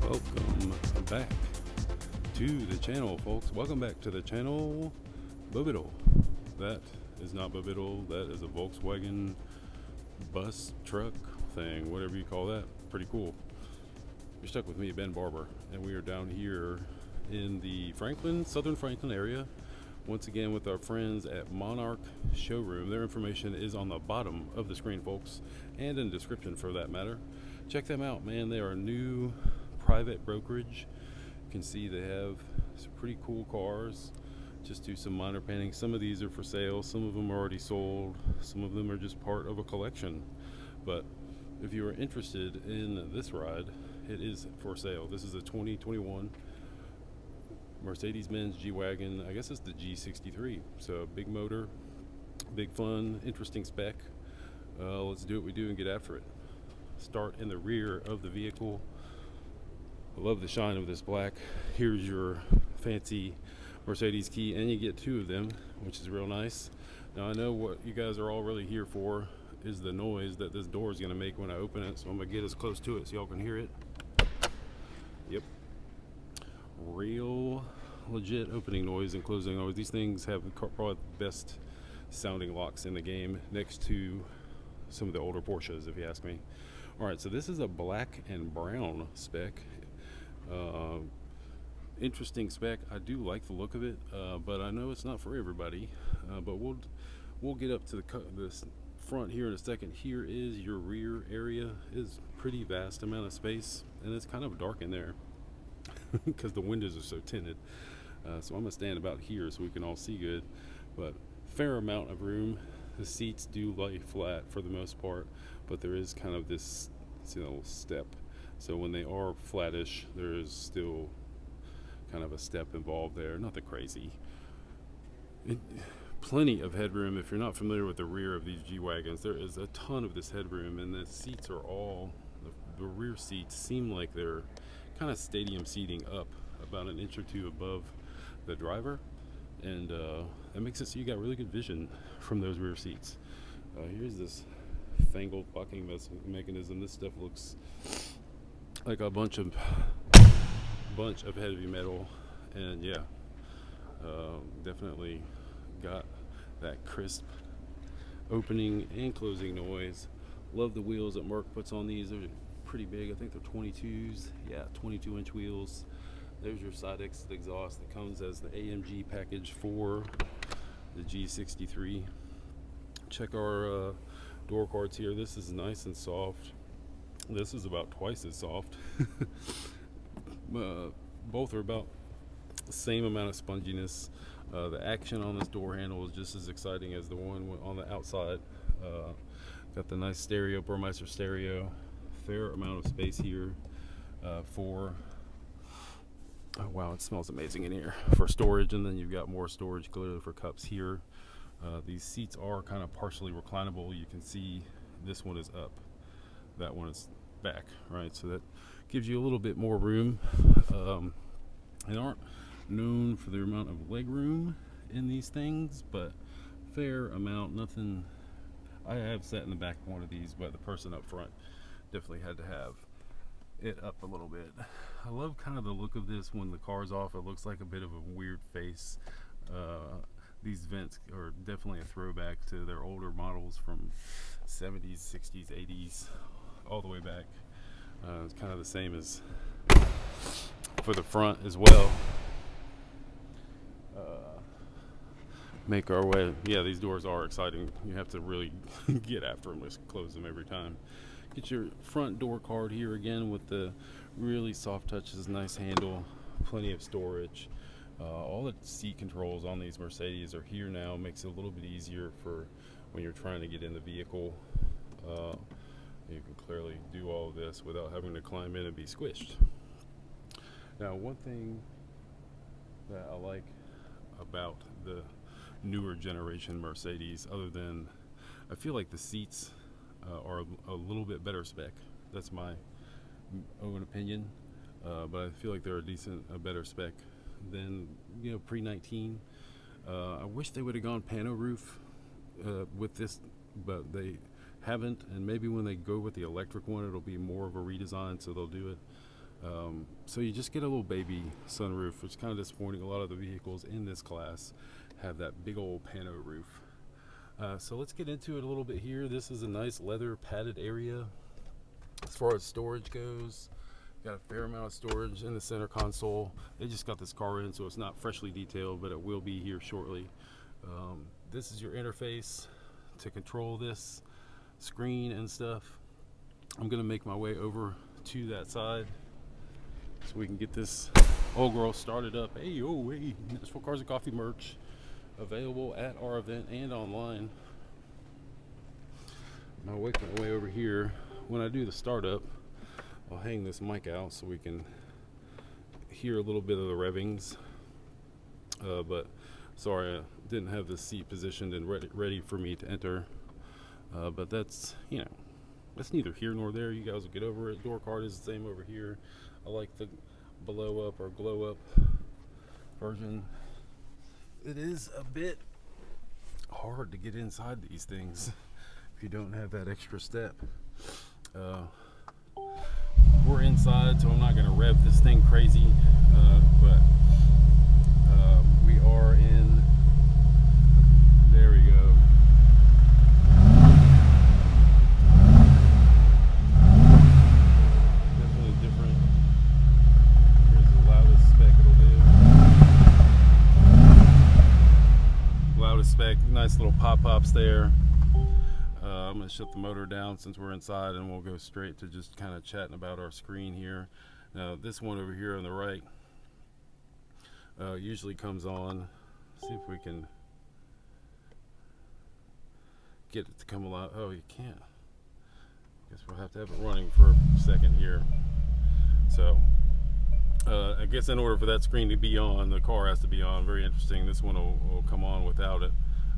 Welcome back to the channel, folks. Welcome back to the channel. Bobito. That is not Bobito. That is a Volkswagen bus truck thing, whatever you call that. Pretty cool. You're stuck with me, Ben Barbour, and we are down here in the Southern Franklin area, once again with our friends at Monarch Showroom. Their information is on the bottom of the screen, folks, and in the description for that matter. Check them out, man. They are a new private brokerage. You can see they have some pretty cool cars. Just do some minor painting. Some of these are for sale, some of them are already sold, some of them are just part of a collection. But if you are interested in this ride, it is for sale. This is a 2021 Mercedes Benz G-Wagon. I guess it's the G63. So big motor, big fun, interesting spec. Let's do what we do and get after it. Start in the rear of the vehicle. I love the shine of this black. Here's your fancy Mercedes key, and you get two of them, which is real nice. Now I know what you guys are all really here for is the noise that this door is going to make when I open it, so I'm going to get as close to it so y'all can hear it. Yep. Real legit opening noise and closing noise. These things have probably the best sounding locks in the game, next to some of the older Porsches, if you ask me. Alright, so this is a black and brown spec. Interesting spec. I do like the look of it, but I know it's not for everybody. But we'll get up to this front here in a second. Here is your rear area. It is pretty vast amount of space, and it's kind of dark in there because the windows are so tinted. So I'm gonna stand about here so we can all see good, but fair amount of room. The seats do lay flat for the most part, but there is kind of this, step. So when they are flattish, there is still kind of a step involved there. Nothing crazy. Plenty of headroom. If you're not familiar with the rear of these G-Wagons, there is a ton of this headroom, and the seats are all, the rear seats seem like they're kind of stadium seating up about an inch or two above the driver, and that makes it so you got really good vision from those rear seats. Here's this fangled locking mechanism. This stuff looks like a bunch of heavy metal, and yeah, definitely got that crisp opening and closing noise. Love the wheels that Merc puts on these. They're pretty big. I think they're 22s. Yeah, 22-inch wheels. There's your side exit exhaust that comes as the AMG package for the G63. Check our door cards here. This is nice and soft. This is about twice as soft. Both are about the same amount of sponginess. The action on this door handle is just as exciting as the one on the outside. Got the nice stereo, Burmeister stereo. Fair amount of space here for, oh wow, it smells amazing in here, for storage, and then you've got more storage clearly for cups here. These seats are kind of partially reclinable. You can see this one is up, that one is back, right? So that gives you a little bit more room. They aren't known for the amount of leg room in these things, but fair amount. Nothing. I have sat in the back of one of these, but the person up front definitely had to have it up a little bit. I love kind of the look of this when the car's off. It looks like a bit of a weird face. These vents are definitely a throwback to their older models from 70s, 60s, 80s, all the way back. It's kind of the same as for the front as well. Make our way. Yeah, these doors are exciting. You have to really get after them. Just close them every time. Get your front door card here again with the really soft touches, nice handle, plenty of storage. All the seat controls on these Mercedes are here now. Makes it a little bit easier for when you're trying to get in the vehicle. You can clearly do all of this without having to climb in and be squished. Now, one thing that I like about the newer generation Mercedes, other than I feel like the seats are a little bit better spec. That's my own opinion, but I feel like they're a better spec than pre-19. I wish they would have gone pano roof with this, but they haven't, and maybe when they go with the electric one it'll be more of a redesign, so they'll do it. So you just get a little baby sunroof, which is kind of disappointing. A lot of the vehicles in this class have that big old pano roof. So let's get into it a little bit here. This is a nice leather padded area. As far as storage goes, got a fair amount of storage in the center console. They just got this car in, so it's not freshly detailed, but it will be here shortly. This is your interface to control this screen and stuff. I'm gonna make my way over to that side so we can get this old girl started up. Hey, oh, hey, Nashville Cars and Coffee merch available at our event and online. Now working my way over here. When I do the startup, I'll hang this mic out so we can hear a little bit of the revvings. But sorry, I didn't have the seat positioned and ready for me to enter. But that's, you know, that's neither here nor there. You guys will get over it. Door card is the same over here. I like the blow up or glow up version. It is a bit hard to get inside these things if you don't have that extra step. We're inside, so I'm not going to rev this thing crazy, but we are in. There we go. Definitely different. Here's the loudest spec it'll do. Loudest spec, nice little pop-pops there. I'm going to shut the motor down since we're inside, and we'll go straight to just kind of chatting about our screen here. Now this one over here on the right usually comes on. See if we can get it to come alive. Oh, you can't. Guess we'll have to have it running for a second here. So I guess in order for that screen to be on, the car has to be on. Very interesting. This one will come on without it.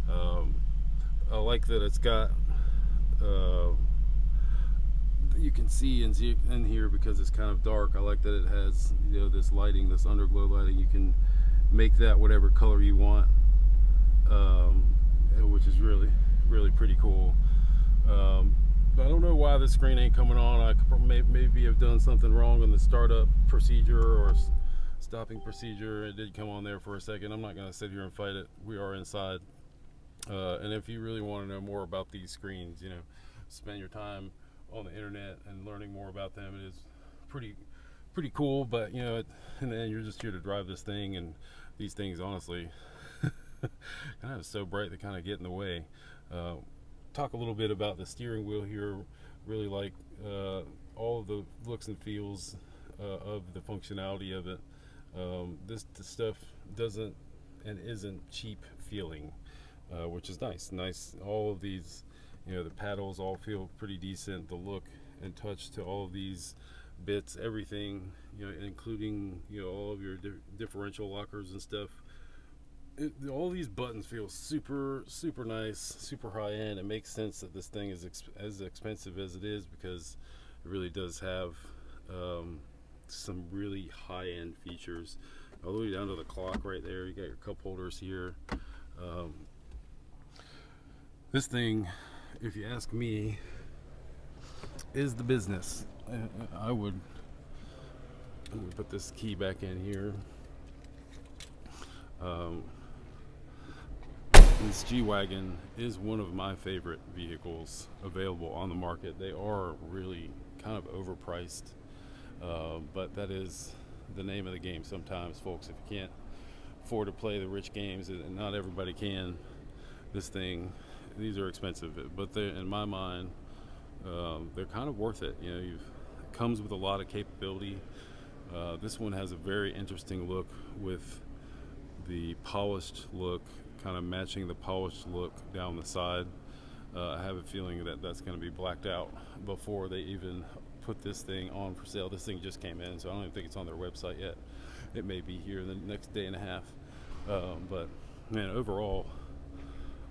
I like that it's got you can see in here because it's kind of dark. I like that it has, you know, this lighting, this underglow lighting. You can make that whatever color you want, which is really pretty cool. But I don't know why the screen ain't coming on. I could maybe have done something wrong on the startup procedure or stopping procedure. It did come on there for a second. I'm not going to sit here and fight it. We are inside. And if you really want to know more about these screens, you know, spend your time on the internet and learning more about them. It is pretty cool, but you know, in the end, you're just here to drive this thing, and these things, honestly, kind of so bright they kind of get in the way. Talk a little bit about the steering wheel here. Really like all of the looks and feels of the functionality of it. This stuff doesn't and isn't cheap feeling. Which is nice. All of these, you know, the paddles all feel pretty decent. The look and touch to all of these bits, everything, you know, including, you know, all of your differential lockers and stuff. All these buttons feel super nice, super high end. It makes sense that this thing is as expensive as it is, because it really does have some really high end features. All the way down to the clock right there. You got your cup holders here. This thing, if you ask me, is the business. I would put this key back in here. This G-Wagon is one of my favorite vehicles available on the market. They are really kind of overpriced, but that is the name of the game sometimes, folks. If you can't afford to play the rich games, and not everybody can, these are expensive, but they, in my mind, they're kind of worth it. You know, it comes with a lot of capability. This one has a very interesting look with the polished look, kind of matching the polished look down the side. I have a feeling that that's going to be blacked out before they even put this thing on for sale. This thing just came in, so I don't even think it's on their website yet. It may be here in the next day and a half. But man, overall,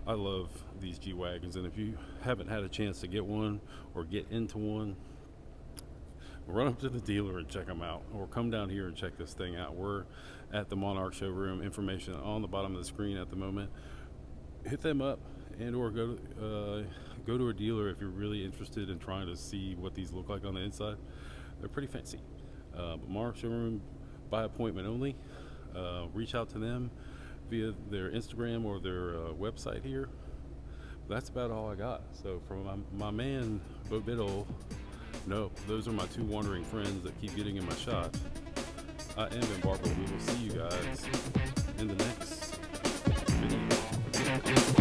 I love these G-Wagons, and if you haven't had a chance to get one or get into one, run up to the dealer and check them out, or come down here and check this thing out. We're at the Monarch Showroom. Information on the bottom of the screen at the moment. Hit them up, and or go to a dealer if you're really interested in trying to see what these look like on the inside. They're pretty fancy. But Monarch Showroom, by appointment only. Reach out to them via their Instagram or their website here. That's about all I got. So from my man Bo Biddle, no, those are my two wandering friends that keep getting in my shot. I am Ben Barbour. We will see you guys in the next video.